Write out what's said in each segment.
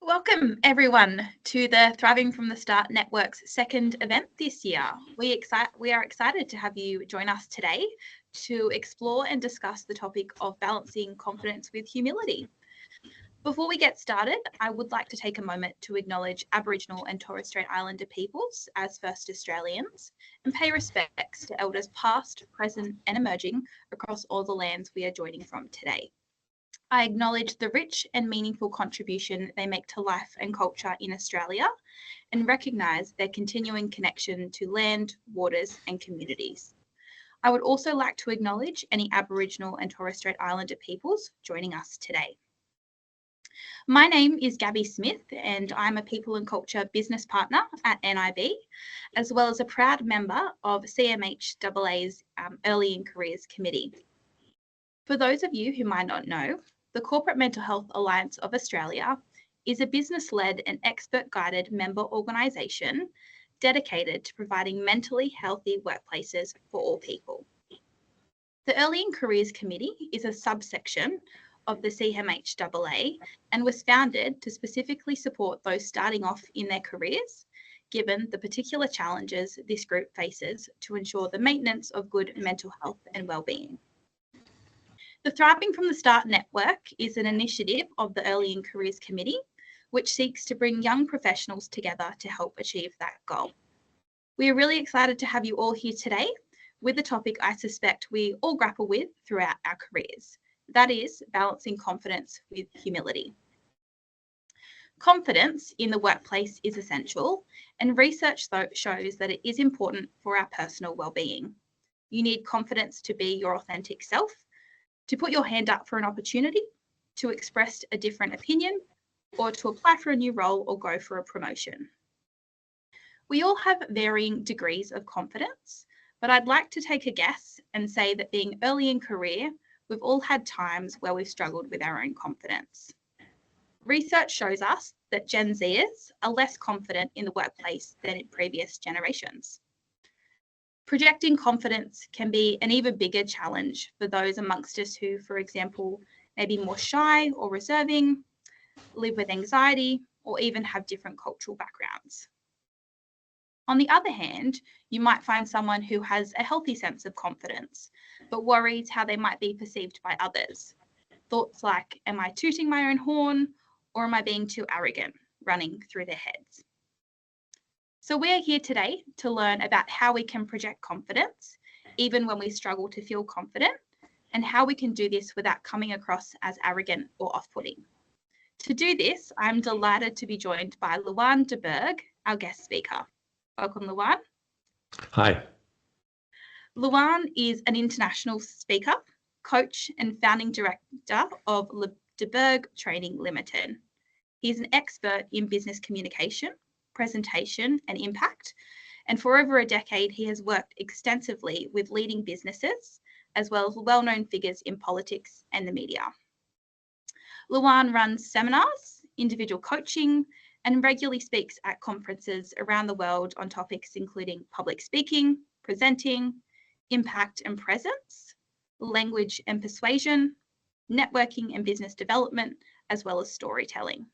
Welcome everyone to the Thriving from the Start Network's second event this year. We are excited to have you join us today to explore and discuss the topic of balancing confidence with humility. Before we get started, I would like to take a moment to acknowledge Aboriginal and Torres Strait Islander peoples as First Australians and pay respects to elders past, present and emerging across all the lands we are joining from today. I acknowledge the rich and meaningful contribution they make to life and culture in Australia and recognise their continuing connection to land, waters and communities. I would also like to acknowledge any Aboriginal and Torres Strait Islander peoples joining us today. My name is Gabby Smith and I'm a People and Culture Business Partner at NIB, as well as a proud member of CMHAA's Early in Careers Committee. For those of you who might not know, the Corporate Mental Health Alliance of Australia is a business-led and expert-guided member organisation dedicated to providing mentally healthy workplaces for all people. The Early in Careers Committee is a subsection of the CMHAA and was founded to specifically support those starting off in their careers, given the particular challenges this group faces to ensure the maintenance of good mental health and wellbeing. The Thriving from the Start Network is an initiative of the Early in Careers Committee, which seeks to bring young professionals together to help achieve that goal. We are really excited to have you all here today with a topic I suspect we all grapple with throughout our careers. That is balancing confidence with humility. Confidence in the workplace is essential, and research shows that it is important for our personal well-being. You need confidence to be your authentic self, to put your hand up for an opportunity, to express a different opinion, or to apply for a new role or go for a promotion. We all have varying degrees of confidence, but I'd like to take a guess and say that being early in career, we've all had times where we've struggled with our own confidence. Research shows us that Gen Zers are less confident in the workplace than in previous generations. Projecting confidence can be an even bigger challenge for those amongst us who, for example, may be more shy or reserving, live with anxiety, or even have different cultural backgrounds. On the other hand, you might find someone who has a healthy sense of confidence, but worries how they might be perceived by others. Thoughts like, am I tooting my own horn, or am I being too arrogant, running through their heads? So we're here today to learn about how we can project confidence, even when we struggle to feel confident, and how we can do this without coming across as arrogant or off-putting. To do this, I'm delighted to be joined by Luan de Berg, our guest speaker. Welcome, Luan. Hi. Luan is an international speaker, coach, and founding director of de Berg Training Limited. He's an expert in business communication, presentation and impact, and for over a decade he has worked extensively with leading businesses as well as well-known figures in politics and the media. Luan runs seminars, individual coaching, and regularly speaks at conferences around the world on topics including public speaking, presenting, impact and presence, language and persuasion, networking and business development, as well as storytelling.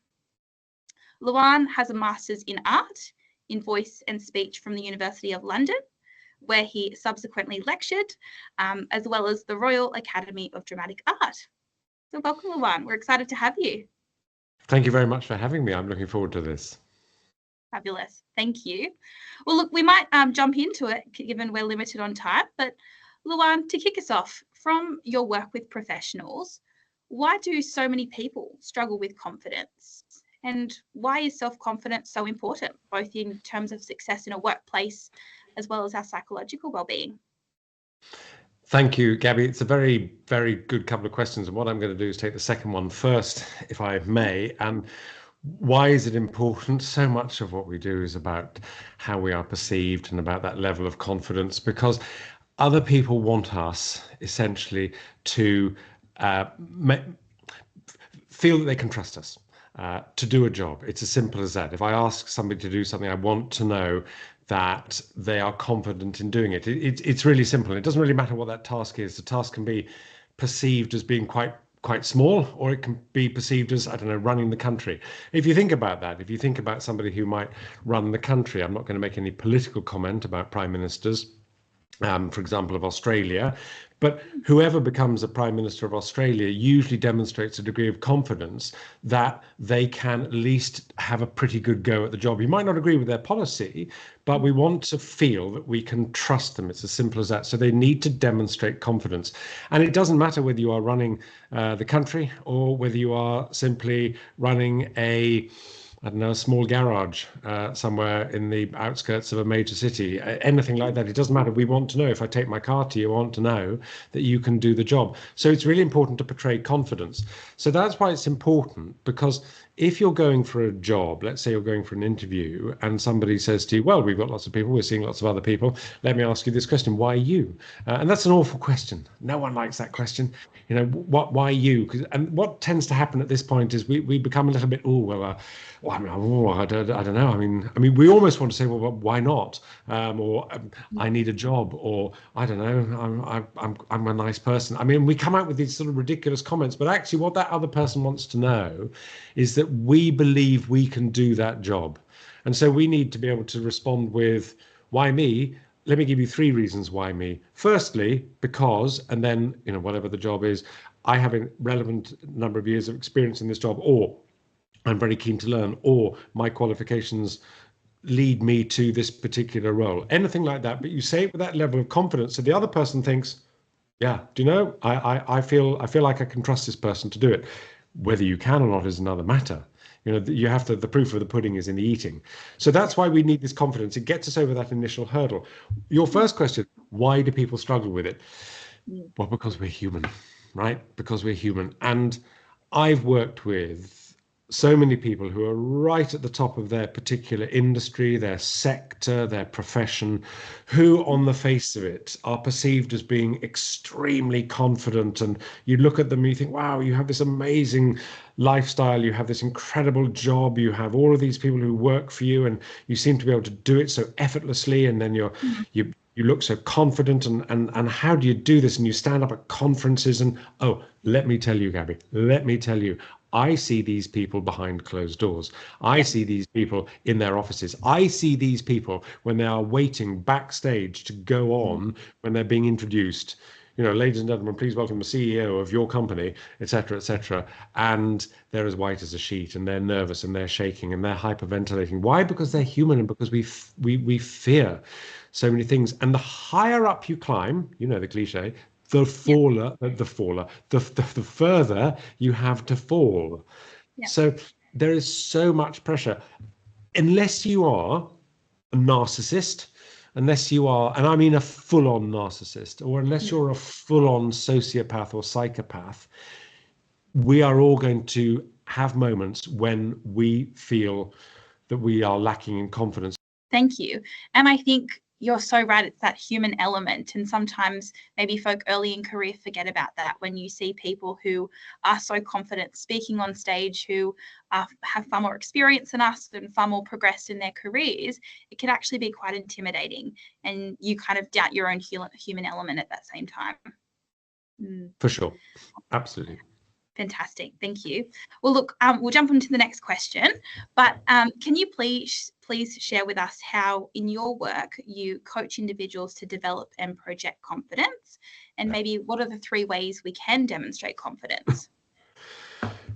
Luan has a master's in art, in voice and speech from the University of London, where he subsequently lectured, as well as the Royal Academy of Dramatic Art. So welcome, Luan. We're excited to have you. Thank you very much for having me. I'm looking forward to this. Fabulous. Thank you. Well, look, we might jump into it, given we're limited on time. But Luan, to kick us off, from your work with professionals, why do so many people struggle with confidence? And why is self-confidence so important, both in terms of success in a workplace, as well as our psychological well-being? Thank you, Gabby. It's a very, very good couple of questions. And what I'm going to do is take the second one first, if I may. And why is it important? So much of what we do is about how we are perceived and about that level of confidence, because other people want us essentially to feel that they can trust us. To do a job. It's as simple as that. If I ask somebody to do something, I want to know that they are confident in doing it. It's really simple. It doesn't really matter what that task is. The task can be perceived as being quite quite small, or it can be perceived as, I don't know, running the country. If you think about that, if you think about somebody who might run the country, I'm not going to make any political comment about prime ministers, for example, of Australia. But whoever becomes a Prime Minister of Australia usually demonstrates a degree of confidence that they can at least have a pretty good go at the job. You might not agree with their policy, but we want to feel that we can trust them. It's as simple as that. So they need to demonstrate confidence. And it doesn't matter whether you are running the country or whether you are simply running I don't know, a small garage somewhere in the outskirts of a major city, anything like that. It doesn't matter. We want to know, if I take my car to you, I want to know that you can do the job. So it's really important to portray confidence. So that's why it's important, because if you're going for a job, let's say you're going for an interview and somebody says to you, well, we've got lots of people, we're seeing lots of other people. Let me ask you this question, why you? And that's an awful question. No one likes that question. You know, why you? And what tends to happen at this point is we become a little bit, I don't know. I mean, we almost want to say, well, why not? I need a job, or I don't know, I'm a nice person. I mean, we come out with these sort of ridiculous comments, but actually what that other person wants to know is that we believe we can do that job. And so we need to be able to respond with, why me? Let me give you 3 reasons why me. Firstly, because, and then, you know, whatever the job is, I have a relevant number of years of experience in this job, or I'm very keen to learn, or my qualifications lead me to this particular role. Anything like that, but you say it with that level of confidence, so the other person thinks, yeah, do you know, I feel like I can trust this person to do it. Whether you can or not is another matter. You know, you have to, the proof of the pudding is in the eating. So that's why we need this confidence. It gets us over that initial hurdle. Your first question, why do people struggle with it? Well, because we're human, right? Because we're human. And I've worked with so many people who are right at the top of their particular industry, their sector, their profession, who on the face of it are perceived as being extremely confident. And you look at them and you think, wow, you have this amazing lifestyle, you have this incredible job, you have all of these people who work for you, and you seem to be able to do it so effortlessly. And then you look so confident, and how do you do this? And you stand up at conferences and, oh, let me tell you, Gabby, let me tell you, I see these people behind closed doors. I see these people in their offices. I see these people when they are waiting backstage to go on, when they're being introduced. You know, ladies and gentlemen, please welcome the CEO of your company, etc., etc. And they're as white as a sheet, and they're nervous, and they're shaking, and they're hyperventilating. Why? Because they're human, and because we fear so many things. And the higher up you climb, you know the cliche, the further you have to fall. Yeah. So there is so much pressure. Unless you are a narcissist, unless you are, and I mean a full-on narcissist, or unless you're a full-on sociopath or psychopath, we are all going to have moments when we feel that we are lacking in confidence. Thank you. And I think you're so right. It's that human element. And sometimes maybe folk early in career forget about that. When you see people who are so confident speaking on stage, who have far more experience than us and far more progressed in their careers, it can actually be quite intimidating. And you kind of doubt your own human element at that same time. For sure. Absolutely. Fantastic. Thank you. Well, look, we'll jump on to the next question, but can you please share with us how in your work you coach individuals to develop and project confidence, and maybe what are the 3 ways we can demonstrate confidence?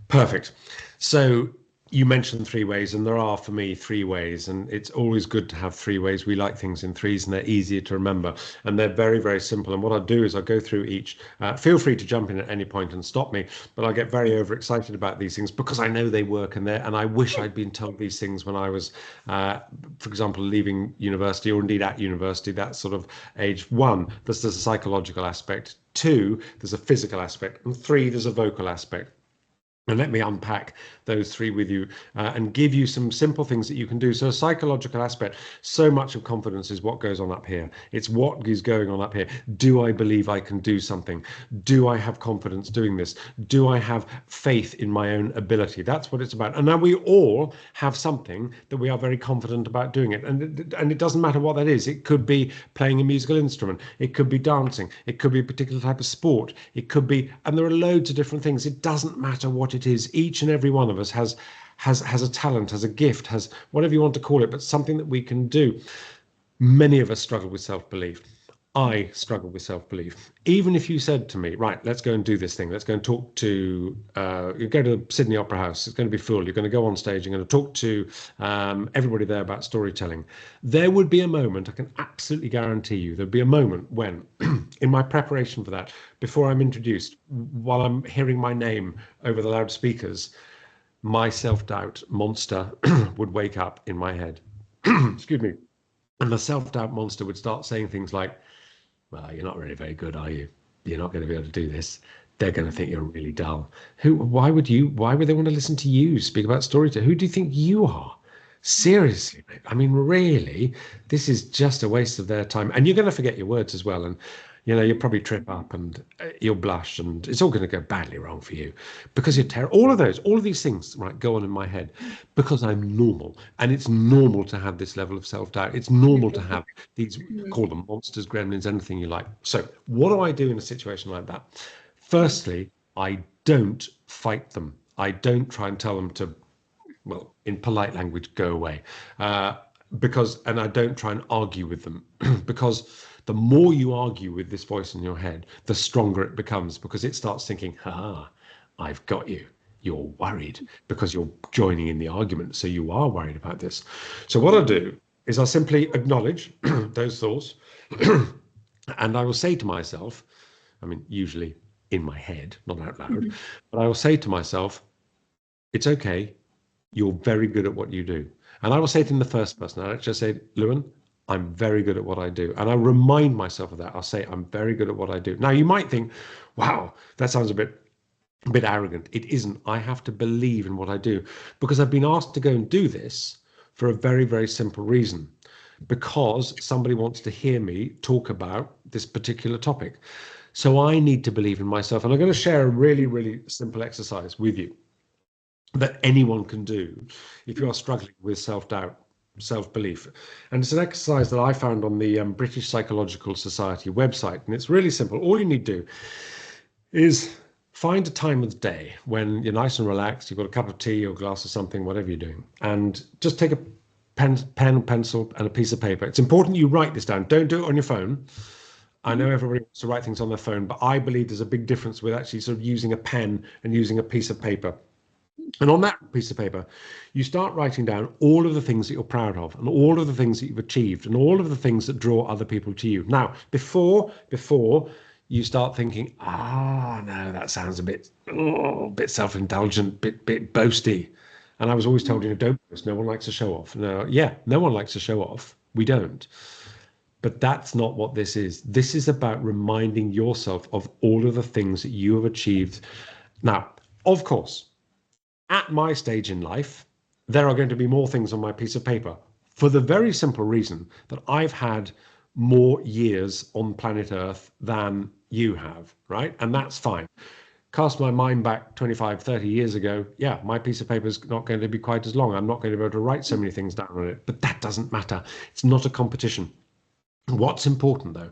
Perfect. So you mentioned 3 ways, and there are for me 3 ways, and it's always good to have 3 ways. We like things in 3s, and they're easier to remember, and they're very, very simple. And what I'll do is I'll go through each. Feel free to jump in at any point and stop me, but I get very overexcited about these things because I know they work, and I wish I'd been told these things when I was, for example, leaving university, or indeed at university, that sort of age. 1, there's a psychological aspect. 2, there's a physical aspect, and 3, there's a vocal aspect. And let me unpack those three with you and give you some simple things that you can do. So a psychological aspect, so much of confidence is what goes on up here. It's what is going on up here. Do I believe I can do something? Do I have confidence doing this? Do I have faith in my own ability? That's what it's about. And now we all have something that we are very confident about doing it. And it doesn't matter what that is. It could be playing a musical instrument. It could be dancing. It could be a particular type of sport. It could be, and there are loads of different things. It doesn't matter what it is. Each and every one of us has a talent, has a gift, has whatever you want to call it, but something that we can do. Many of us struggle with self-belief. I struggle with self-belief. Even if you said to me, right, let's go and do this thing. Let's go and talk to, you go to the Sydney Opera House. It's going to be full. You're going to go on stage. You're going to talk to everybody there about storytelling. There would be a moment, I can absolutely guarantee you, there'd be a moment when, in my preparation for that, before I'm introduced, while I'm hearing my name over the loudspeakers, my self-doubt monster would wake up in my head. Excuse me. And the self-doubt monster would start saying things like, well, you're not really very good, are you? You're not going to be able to do this. They're going to think you're really dull. Why would they want to listen to you speak about storytelling? Who do you think you are? Seriously, mate. I mean, really, this is just a waste of their time. And you're going to forget your words as well. And you'll probably trip up and you'll blush and it's all going to go badly wrong for you because you're terrible. All of these things, right, go on in my head because I'm normal. And it's normal to have this level of self-doubt. It's normal to have these, call them monsters, gremlins, anything you like. So what do I do in a situation like that? Firstly, I don't fight them. I don't try and tell them to, well, in polite language, go away. And I don't try and argue with them because the more you argue with this voice in your head, the stronger it becomes because it starts thinking, I've got you. You're worried because you're joining in the argument. So you are worried about this. So what I'll do is I'll simply acknowledge those thoughts and I will say to myself, I mean, usually in my head, not out loud, but I will say to myself, it's okay. You're very good at what you do. And I will say it in the first person. I'll just say, Lewin, I'm very good at what I do. And I remind myself of that. I'll say, I'm very good at what I do. Now, you might think, wow, that sounds a bit arrogant. It isn't. I have to believe in what I do because I've been asked to go and do this for a very, very simple reason. Because somebody wants to hear me talk about this particular topic. So I need to believe in myself. And I'm going to share a really, really simple exercise with you that anyone can do if you are struggling with self-doubt, self-belief. And it's an exercise that I found on the British Psychological Society website. And it's really simple. All you need to do is find a time of the day when you're nice and relaxed, you've got a cup of tea or a glass of something, whatever you're doing, and just take a pen and pencil and a piece of paper. It's important you write this down. Don't do it on your phone. I know everybody wants to write things on their phone, but I believe there's a big difference with actually sort of using a pen and using a piece of paper. And on that piece of paper, you start writing down all of the things that you're proud of and all of the things that you've achieved and all of the things that draw other people to you. Now, before you start thinking, no, that sounds a bit self-indulgent, bit boasty. And I was always told, don't boast. No one likes to show off. No one likes to show off. We don't. But that's not what this is. This is about reminding yourself of all of the things that you have achieved. Now, of course, at my stage in life, there are going to be more things on my piece of paper for the very simple reason that I've had more years on planet Earth than you have, right? And that's fine. Cast my mind back 25, 30 years ago, yeah, my piece of paper is not going to be quite as long. I'm not going to be able to write so many things down on it, but that doesn't matter. It's not a competition. What's important, though,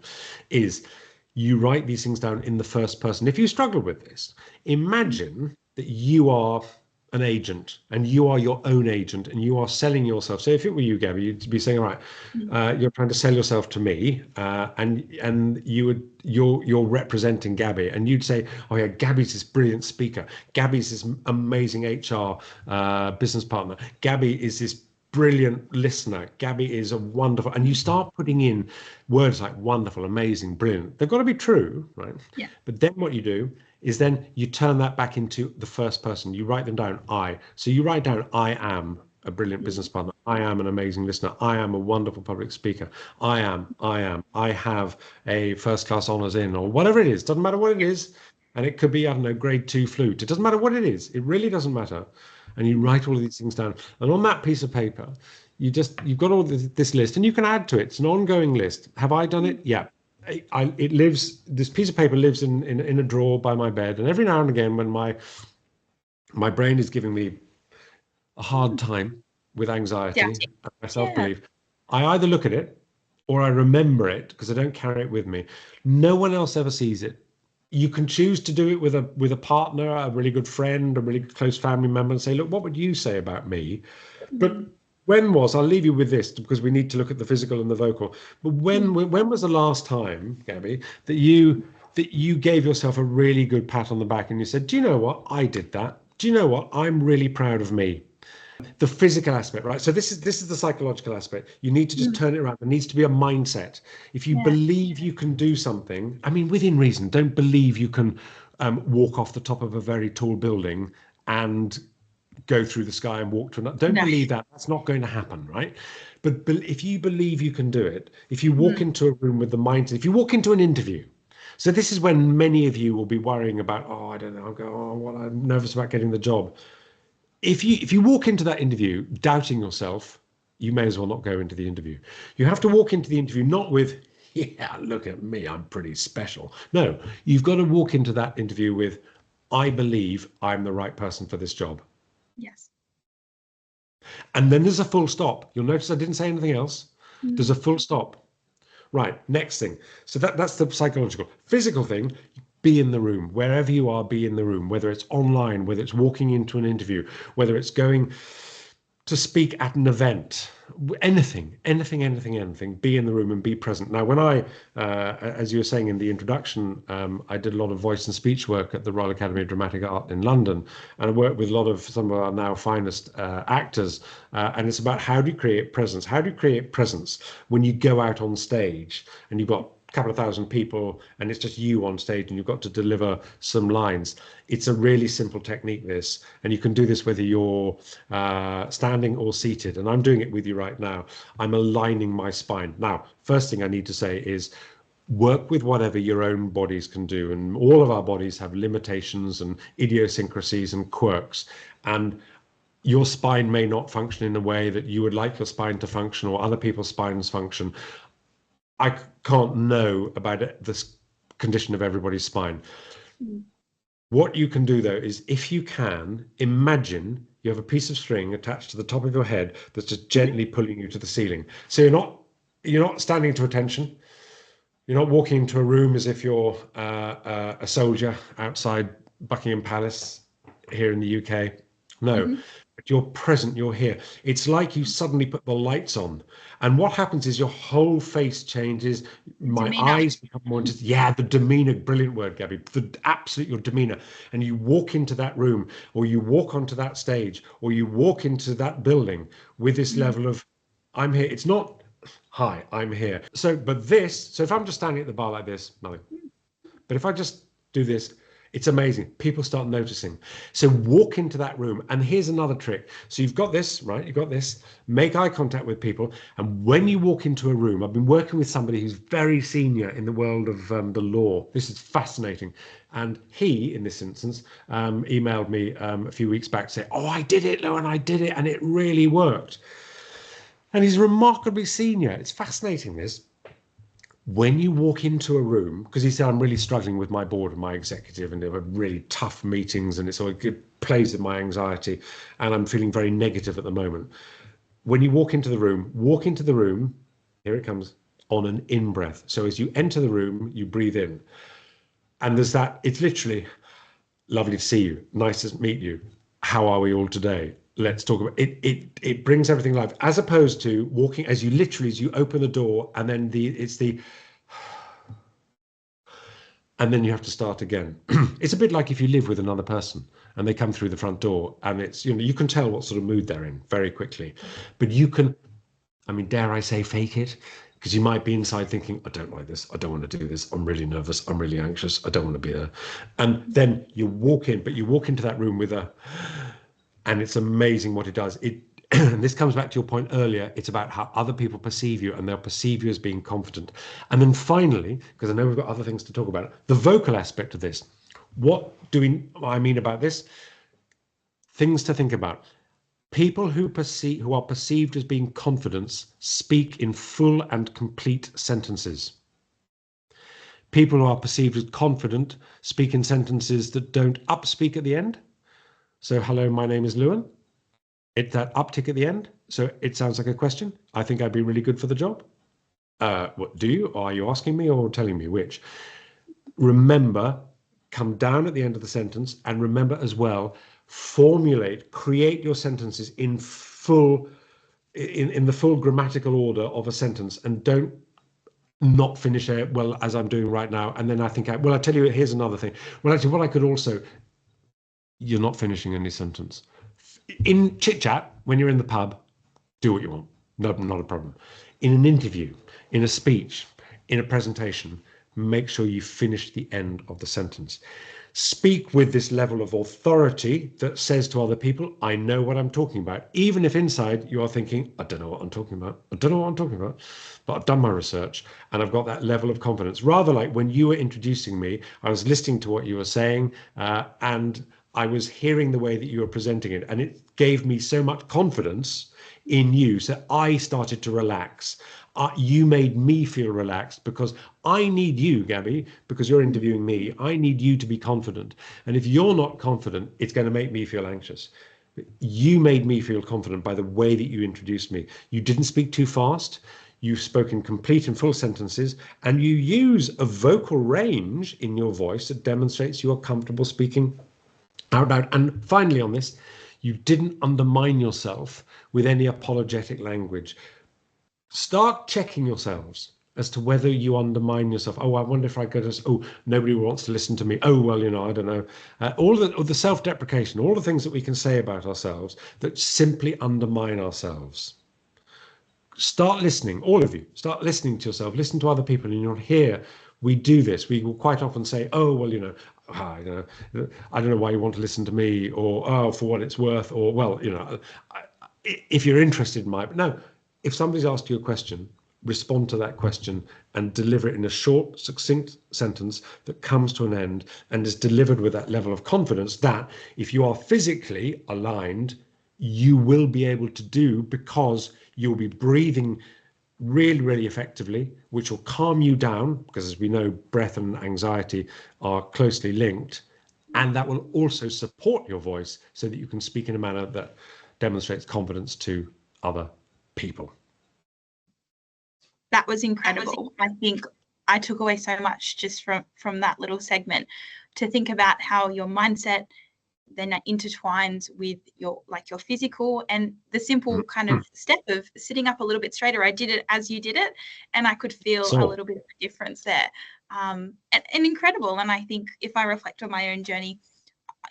is you write these things down in the first person. If you struggle with this, imagine that you are an agent and you are your own agent and you are selling yourself. So if it were you, Gabby, you'd be saying, all right, you're trying to sell yourself to me and you're representing Gabby and you'd say, oh yeah, Gabby's this brilliant speaker. Gabby's this amazing HR business partner. Gabby is this brilliant listener. Gabby is a wonderful, and you start putting in words like wonderful, amazing, brilliant. They've got to be true, right? Yeah. But then what you do is then you turn that back into the first person. You write them down, I. So you write down, I am a brilliant business partner. I am an amazing listener. I am a wonderful public speaker. I have a first class honours in, or whatever it is. Doesn't matter what it is. And it could be, I don't know, grade 2 flute. It doesn't matter what it is. It really doesn't matter. And you write all of these things down. And on that piece of paper, you've got all this list, and you can add to it. It's an ongoing list. Have I done it? Yeah. It lives. This piece of paper lives in a drawer by my bed. And every now and again, when my brain is giving me a hard time with anxiety, Doubting. my self-belief, I either look at it or I remember it because I don't carry it with me. No one else ever sees it. You can choose to do it with a partner, a really good friend, a really close family member, and say, look, what would you say about me? But I'll leave you with this because we need to look at the physical and the vocal. But when was the last time, Gabby, that you gave yourself a really good pat on the back and you said, do you know what? I did that. Do you know what? I'm really proud of me. The physical aspect, right? So this is the psychological aspect. You need to just turn it around. There needs to be a mindset. If you believe you can do something, I mean, within reason, don't believe you can walk off the top of a very tall building and go through the sky and walk to another. Don't believe that. That's not going to happen, right? But if you believe you can do it, if you walk into a room with the mindset, if you walk into an interview, so this is when many of you will be worrying about, oh, I don't know, I'm nervous about getting the job. If you walk into that interview doubting yourself, you may as well not go into the interview. You have to walk into the interview not with, yeah, look at me, I'm pretty special. No, you've got to walk into that interview with, I believe I'm the right person for this job. Yes. And then there's a full stop. You'll notice I didn't say anything else. There's a full stop. Right, next thing. So that's the psychological. Physical thing, be in the room. Wherever you are, be in the room. Whether it's online, whether it's walking into an interview, whether it's going to speak at an event, anything, be in the room and be present. Now, when as you were saying in the introduction, I did a lot of voice and speech work at the Royal Academy of Dramatic Art in London, and I worked with a lot of some of our now finest actors, and it's about how do you create presence? How do you create presence when you go out on stage and you've got couple of thousand people and it's just you on stage and you've got to deliver some lines? It's a really simple technique, this, and you can do this whether you're standing or seated, and I'm doing it with you right now. I'm aligning my spine. Now, first thing I need to say is work with whatever your own bodies can do, and all of our bodies have limitations and idiosyncrasies and quirks, and your spine may not function in a way that you would like your spine to function or other people's spines function. I can't know about this condition of everybody's spine. What you can do, though, is if you can, imagine you have a piece of string attached to the top of your head that's just gently pulling you to the ceiling. So you're not standing to attention. You're not walking into a room as if you're a soldier outside Buckingham Palace here in the UK. No, but you're present, you're here. It's like you suddenly put the lights on. And what happens is your whole face changes. My eyes become more just, the demeanor, brilliant word, Gabby, your demeanor. And you walk into that room, or you walk onto that stage, or you walk into that building with this level of, I'm here. It's not, hi, I'm here. So if I'm just standing at the bar like this, nothing. But if I just do this, it's amazing. People start noticing. So walk into that room. And here's another trick. So you've got this, right? You've got this. Make eye contact with people. And when you walk into a room, I've been working with somebody who's very senior in the world of the law. This is fascinating. And he, in this instance, emailed me a few weeks back saying, oh, I did it, Lo, and I did it. And it really worked. And he's remarkably senior. It's fascinating, this. When you walk into a room, because he said, I'm really struggling with my board and my executive, and they were really tough meetings, and it plays with my anxiety, and I'm feeling very negative at the moment. When you walk into the room, here it comes, on an in-breath. So as you enter the room, you breathe in. And there's that, it's literally, lovely to see you, nice to meet you, how are we all today? Let's talk about it. It brings everything alive, as opposed to walking as you open the door and then and then you have to start again. It's a bit like if you live with another person and they come through the front door, and it's, you can tell what sort of mood they're in very quickly. But you can, I mean, dare I say, fake it? Because you might be inside thinking, I don't like this. I don't want to do this. I'm really nervous. I'm really anxious. I don't want to be there. And then you walk in, but you walk into that room with and it's amazing what it does. And this comes back to your point earlier. It's about how other people perceive you, and they'll perceive you as being confident. And then finally, because I know we've got other things to talk about, the vocal aspect of this. What do I mean about this? Things to think about. People who are perceived as being confident speak in full and complete sentences. People who are perceived as confident speak in sentences that don't upspeak at the end. So, hello, my name is Lewin. It's that uptick at the end. So it sounds like a question. I think I'd be really good for the job. What do you? Or are you asking me or telling me which? Remember, come down at the end of the sentence, and remember as well, create your sentences in the full grammatical order of a sentence, and don't not finish it well as I'm doing right now. And then I think, I tell you, here's another thing. Well, actually, what I could also, you're not finishing any sentence. In chit chat, when you're in the pub, do what you want. No, not a problem. In an interview, in a speech, in a presentation, make sure you finish the end of the sentence. Speak with this level of authority that says to other people, I know what I'm talking about. Even if inside you are thinking, I don't know what I'm talking about. I don't know what I'm talking about, but I've done my research and I've got that level of confidence. Rather like when you were introducing me, I was listening to what you were saying and I was hearing the way that you were presenting it. And it gave me so much confidence in you. So I started to relax. You made me feel relaxed because I need you, Gabby, because you're interviewing me. I need you to be confident. And if you're not confident, it's going to make me feel anxious. You made me feel confident by the way that you introduced me. You didn't speak too fast. You spoke in complete and full sentences, and you use a vocal range in your voice that demonstrates you are comfortable speaking out loud. And finally on this, you didn't undermine yourself with any apologetic language. Start checking yourselves as to whether you undermine yourself. Oh, I wonder if I could just, oh, nobody wants to listen to me. Oh, well, I don't know. All the self-deprecation, all the things that we can say about ourselves that simply undermine ourselves. Start listening, all of you, start listening to yourself, listen to other people, and you'll hear we do this. We will quite often say, oh, well, I don't know why you want to listen to me, or, oh, for what it's worth, or, well, if you're interested in but no, if somebody's asked you a question, respond to that question and deliver it in a short, succinct sentence that comes to an end and is delivered with that level of confidence that if you are physically aligned, you will be able to do, because you'll be breathing really, really effectively, which will calm you down, because as we know, breath and anxiety are closely linked. And that will also support your voice so that you can speak in a manner that demonstrates confidence to other people. That was incredible. I think I took away so much just from that little segment, to think about how your mindset then intertwines with your physical, and the simple kind of step of sitting up a little bit straighter. I did it as you did it, and I could feel a little bit of a difference there, and incredible. And I think if I reflect on my own journey,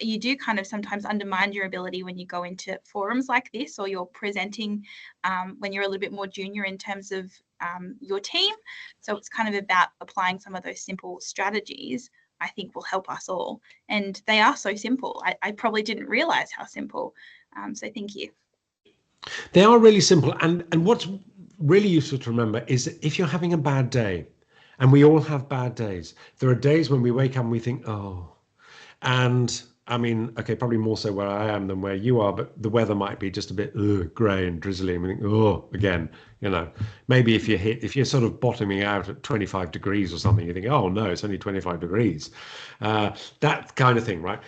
you do kind of sometimes undermine your ability when you go into forums like this, or you're presenting when you're a little bit more junior in terms of your team. So it's kind of about applying some of those simple strategies, I think, will help us all. And they are so simple. I probably didn't realize how simple. So thank you. They are really simple. And what's really useful to remember is that if you're having a bad day, and we all have bad days, there are days when we wake up and we think, oh, and I mean, okay, probably more so where I am than where you are, but the weather might be just a bit grey and drizzly, and we think, oh, again, maybe if you're sort of bottoming out at 25 degrees or something, you think, oh no, it's only 25 degrees, that kind of thing, right?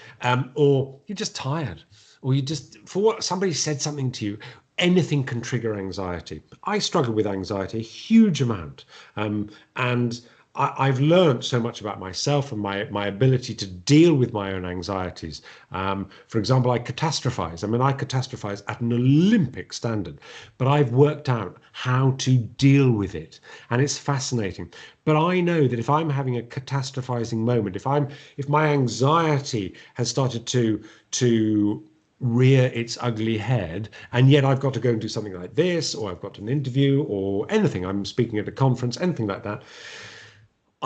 Or you're just tired, or you just, somebody said something to you. Anything can trigger anxiety. I struggle with anxiety a huge amount, and I've learned so much about myself and my ability to deal with my own anxieties. For example, I catastrophize. I mean, I catastrophize at an Olympic standard, but I've worked out how to deal with it. And it's fascinating. But I know that if I'm having a catastrophizing moment, if my anxiety has started to rear its ugly head, and yet I've got to go and do something like this, or I've got an interview or anything, I'm speaking at a conference, anything like that,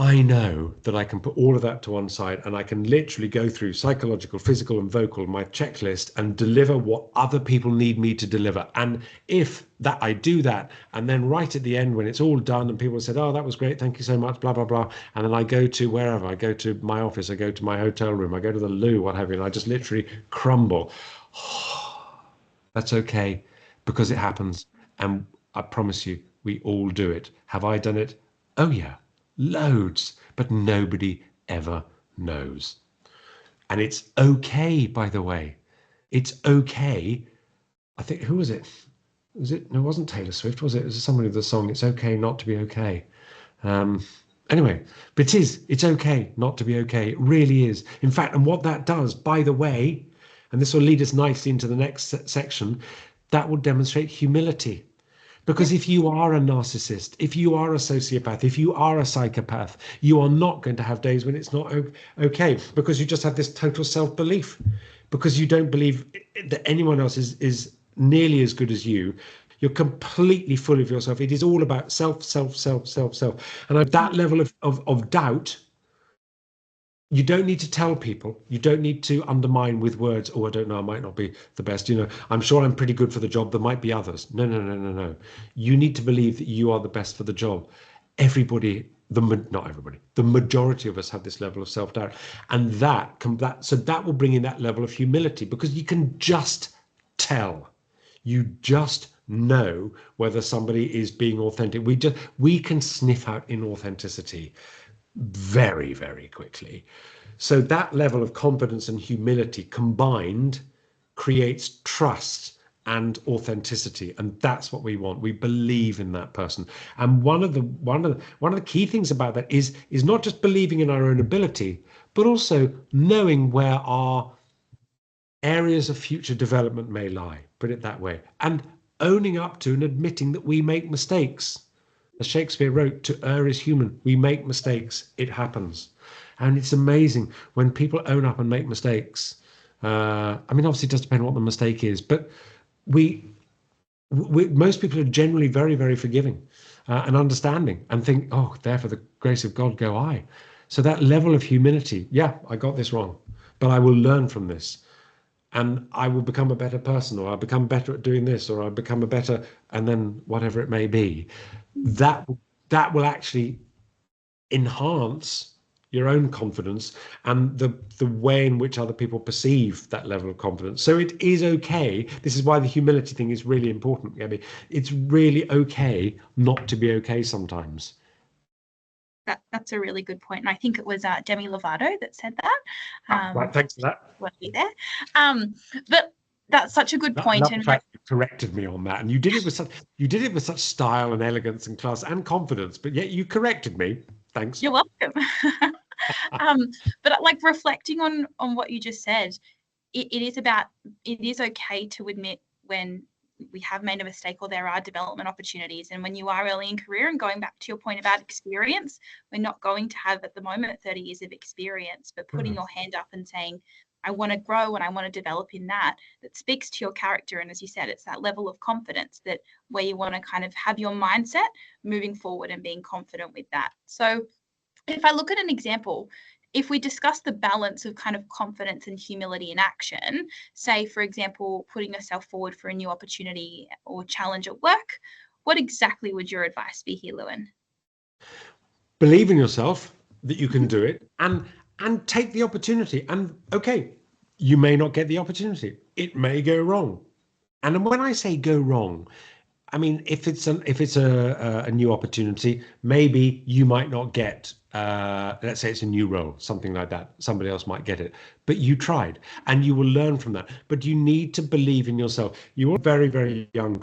I know that I can put all of that to one side and I can literally go through psychological, physical, and vocal, my checklist, and deliver what other people need me to deliver. And if that I do that, and then right at the end when it's all done and people said, oh, that was great, thank you so much, blah, blah, blah. And then I go to wherever, I go to my office, I go to my hotel room, I go to the loo, what have you, and I just literally crumble. That's okay, because it happens. And I promise you, we all do it. Have I done it? Oh, yeah, loads, but nobody ever knows. And it's okay, by the way. It's okay. I think, who was it? Was it? No, it wasn't Taylor Swift, was it? It was somebody with the song, It's Okay Not to Be Okay. Anyway, but it's okay not to be okay. It really is. In fact, and what that does, by the way, and this will lead us nicely into the next section, that will demonstrate humility. Because if you are a narcissist, if you are a sociopath, if you are a psychopath, you are not going to have days when it's not okay, because you just have this total self-belief, because you don't believe that anyone else is nearly as good as you. You're completely full of yourself. It is all about self, self, self, self, self. And at that level of doubt, you don't need to tell people. You don't need to undermine with words. Oh, I don't know. I might not be the best. I'm sure I'm pretty good for the job. There might be others. No, no, no, no, no. You need to believe that you are the best for the job. Everybody, not everybody, the majority of us have this level of self-doubt, and that will bring in that level of humility, because you can just tell. You just know whether somebody is being authentic. We can sniff out inauthenticity very, very quickly. So that level of confidence and humility combined creates trust and authenticity, and that's what we want. We believe in that person. And one of the key things about that is not just believing in our own ability, but also knowing where our areas of future development may lie, put it that way, and owning up to and admitting that we make mistakes. As Shakespeare wrote, to err is human. We make mistakes. It happens. And it's amazing when people own up and make mistakes. Obviously it does depend on what the mistake is, but most people are generally very, very forgiving and understanding, and think, oh, there for the grace of God go I. So that level of humility, yeah, I got this wrong, but I will learn from this. And I will become a better person, or I'll become better at doing this, or I'll become a better, and then whatever it may be. That will actually enhance your own confidence and the way in which other people perceive that level of confidence. So it is okay. This is why the humility thing is really important, Gabby. It's really okay not to be okay sometimes. That's a really good point. And I think it was Demi Lovato that said that. Right, thanks for that. Won't be there. But that's such a good point. I love the fact you corrected me on that, and you did it with such style and elegance and class and confidence, but yet you corrected me. Thanks. You're welcome. But like reflecting on what you just said, it is okay to admit when we have made a mistake or there are development opportunities. And when you are early in career, and going back to your point about experience, we're not going to have at the moment 30 years of experience, but putting your hand up and saying, I want to grow and I want to develop in that speaks to your character. And as you said, it's that level of confidence that where you want to kind of have your mindset moving forward and being confident with that. So if I look at an example, if we discuss the balance of kind of confidence and humility in action, say, for example, putting yourself forward for a new opportunity or challenge at work, what exactly would your advice be here, Lewin? Believe in yourself that you can do it, and take the opportunity. And okay, you may not get the opportunity. It may go wrong. And when I say go wrong, I mean, if it's a new opportunity, maybe you might not get, let's say it's a new role, something like that. Somebody else might get it, but you tried, and you will learn from that. But you need to believe in yourself. You are very, very young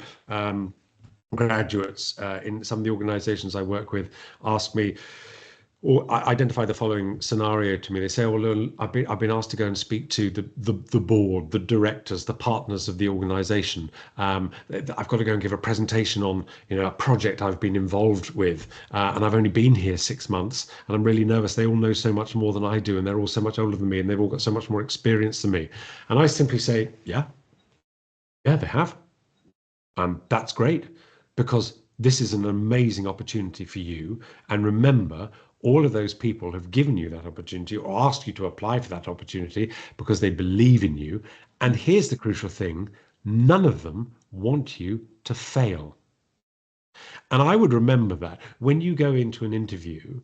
graduates in some of the organizations I work with ask me, or identify the following scenario to me. They say, well, I've been asked to go and speak to the board, the directors, the partners of the organization. I've got to go and give a presentation on a project I've been involved with, and I've only been here 6 months, and I'm really nervous. They all know so much more than I do, and they're all so much older than me, and they've all got so much more experience than me. And I simply say, yeah, they have. That's great, because this is an amazing opportunity for you. And remember, All of those people have given you that opportunity or asked you to apply for that opportunity because they believe in you. And here's the crucial thing, none of them want you to fail. And I would remember that when you go into an interview,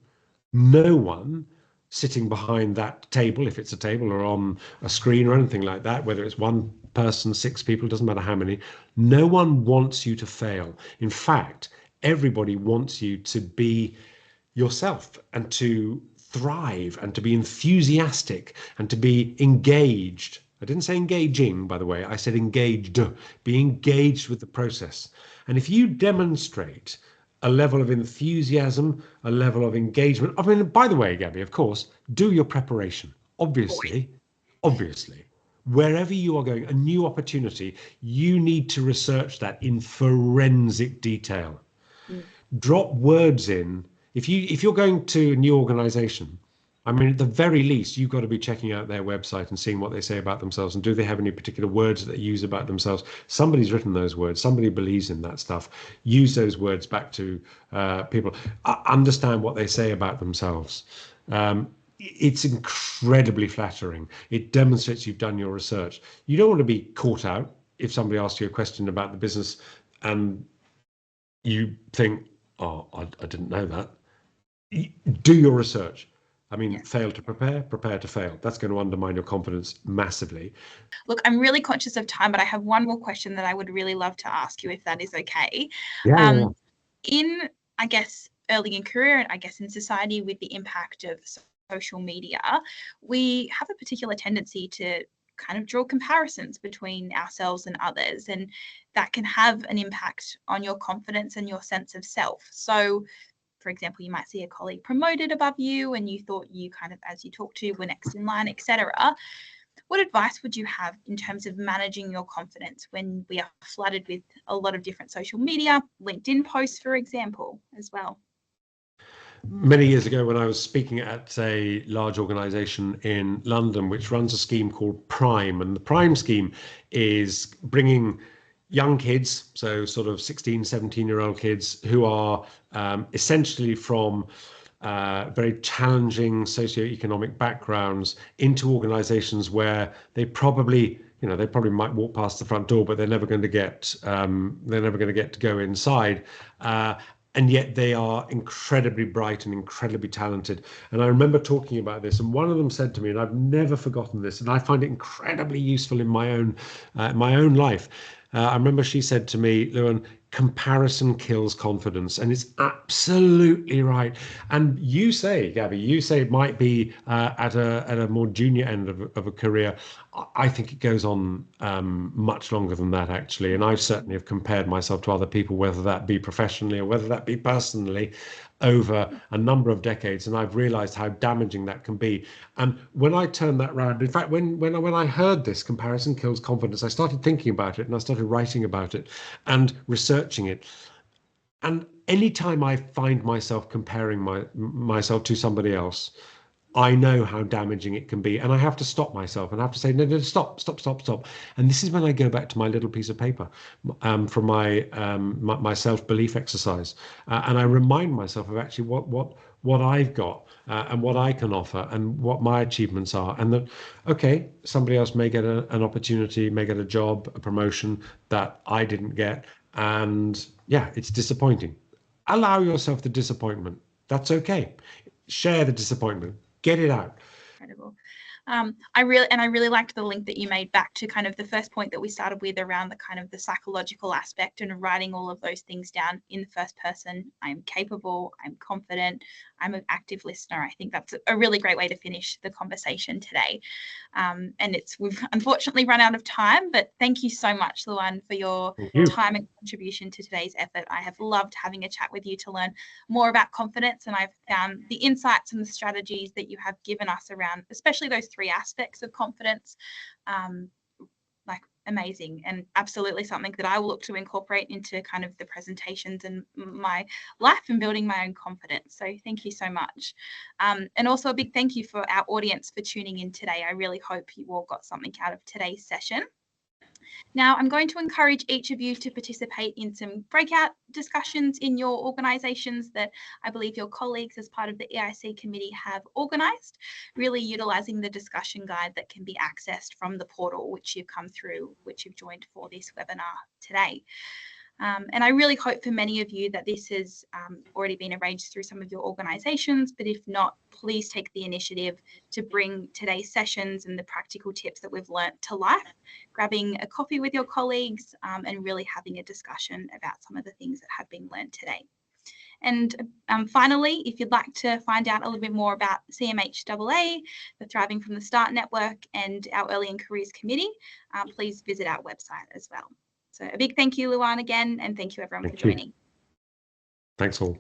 no one sitting behind that table, if it's a table or on a screen or anything like that, whether it's one person, six people, doesn't matter how many, no one wants you to fail. In fact, everybody wants you to be yourself and to thrive and to be enthusiastic and to be engaged. I didn't say engaging, by the way, I said engaged. Be engaged with the process. And if you demonstrate a level of enthusiasm, a level of engagement, I mean, by the way, Gabby, of course, do your preparation. Obviously, wherever you are going, a new opportunity, you need to research that in forensic detail. Drop words in. If you're going to a new organization, I mean, at the very least, you've got to be checking out their website and seeing what they say about themselves, and do they have any particular words that they use about themselves. Somebody's written those words, somebody believes in that stuff. Use those words back to people. Understand what they say about themselves. It's incredibly flattering. It demonstrates you've done your research. You don't want to be caught out if somebody asks you a question about the business and you think, oh, I didn't know that. Do your research. I mean, fail to prepare, prepare to fail. That's going to undermine your confidence massively. Look, I'm really conscious of time, but I have one more question that I would really love to ask you, if that is okay. Yeah. In, I guess, early in career and I guess in society, with the impact of social media, we have a particular tendency to kind of draw comparisons between ourselves and others, and that can have an impact on your confidence and your sense of self. So, for example, you might see a colleague promoted above you and you thought you kind of, as you talk to, were next in line, etc. What advice would you have in terms of managing your confidence when we are flooded with a lot of different social media, LinkedIn posts, for example, as well? Many years ago, when I was speaking at a large organization in London, which runs a scheme called Prime, and the Prime scheme is bringing young kids, so sort of 16, 17-year-old kids who are essentially from very challenging socioeconomic backgrounds into organizations where they probably might walk past the front door, but they're never going to get to go inside. And yet they are incredibly bright and incredibly talented. And I remember talking about this, and one of them said to me, and I've never forgotten this, and I find it incredibly useful in my own life. I remember she said to me, Lewin, comparison kills confidence, and it's absolutely right. And you say, Gabby, it might be at a more junior end of a career. I think it goes on much longer than that, actually. And I certainly have compared myself to other people, whether that be professionally or whether that be personally, over a number of decades, and I've realized how damaging that can be. And when I turned that round, in fact, when I heard this comparison kills confidence, I started thinking about it and I started writing about it and researching it. And anytime I find myself comparing myself to somebody else, I know how damaging it can be, and I have to stop myself and I have to say, no, stop. And this is when I go back to my little piece of paper from my self-belief exercise, and I remind myself of actually what I've got and what I can offer and what my achievements are, and that okay, somebody else may get an opportunity, may get a job, a promotion that I didn't get, and yeah, it's disappointing. Allow yourself the disappointment. That's okay. Share the disappointment. Get it out. Incredible. I really liked the link that you made back to kind of the first point that we started with around the kind of the psychological aspect and writing all of those things down in the first person. I'm capable, I'm confident, I'm an active listener. I think that's a really great way to finish the conversation today. And we've unfortunately run out of time, but thank you so much, Luan, for your time and contribution to today's effort. I have loved having a chat with you to learn more about confidence, and I've found the insights and the strategies that you have given us around, especially those three aspects of confidence, like amazing, and absolutely something that I will look to incorporate into kind of the presentations and my life and building my own confidence. So thank you so much. And also a big thank you for our audience for tuning in today. I really hope you all got something out of today's session. Now, I'm going to encourage each of you to participate in some breakout discussions in your organisations that I believe your colleagues as part of the EIC committee have organised, really utilising the discussion guide that can be accessed from the portal which you've come through, which you've joined for this webinar today. And I really hope for many of you that this has already been arranged through some of your organisations, but if not, please take the initiative to bring today's sessions and the practical tips that we've learnt to life, grabbing a coffee with your colleagues and really having a discussion about some of the things that have been learnt today. And finally, if you'd like to find out a little bit more about CMHAA, the Thriving from the Start Network and our Early in Careers Committee, please visit our website as well. So a big thank you, Luan, again, and thank you everyone for joining. Thanks all.